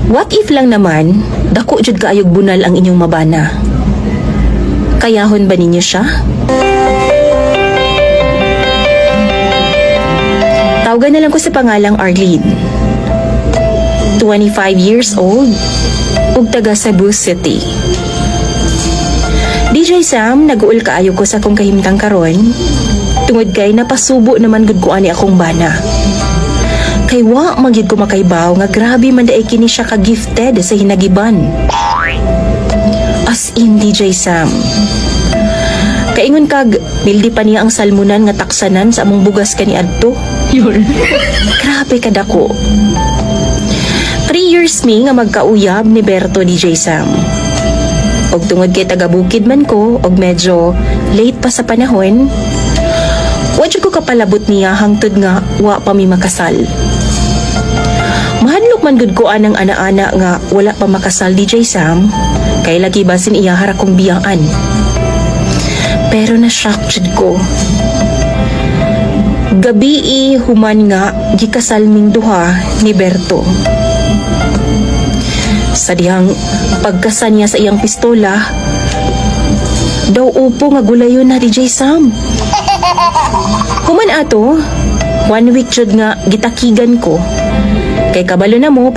What if lang naman, dako jud kaayog bunal ang inyong mabana? Kayahon ba ninyo siya? Tawagan na lang ko sa pangalang Arlene. 25 years old, ug taga Cebu City. DJ Sam, nag-uul kaayo ko sa akong kahimtang karon, tungod kay napasubo naman gud ko ani akong bana. Kay wa magyud ko makaibaw nga grabe man daay kini siya ka-gifted sa hinagiban. As in, DJ Sam. Kaingon kag bildi pa niya ang salmunan nga taksanan sa among bugas kaniadto. Grabe kadako. 3 years mi nga magkauyab ni Berto, DJ Sam. Og tungod kay taga-bukid man ko og medyo late pa sa panahon, wadyo ko kapalabot niya hangtod nga wa pa mi makasal. Mahadlok man gud ko anang ana-ana nga wala pa makasal, DJ Sam, kay lagi basin iya hara kong biyaan. Pero na-shock jud ko. Gabi human nga gikasal ming duha ni Berto. Sa dihang pagkasan niya sa iyang pistola, daw upo nga gulayon na, DJ Sam. Human ato, 1 week jud nga gitakigan ko. Kay kabalo na mo,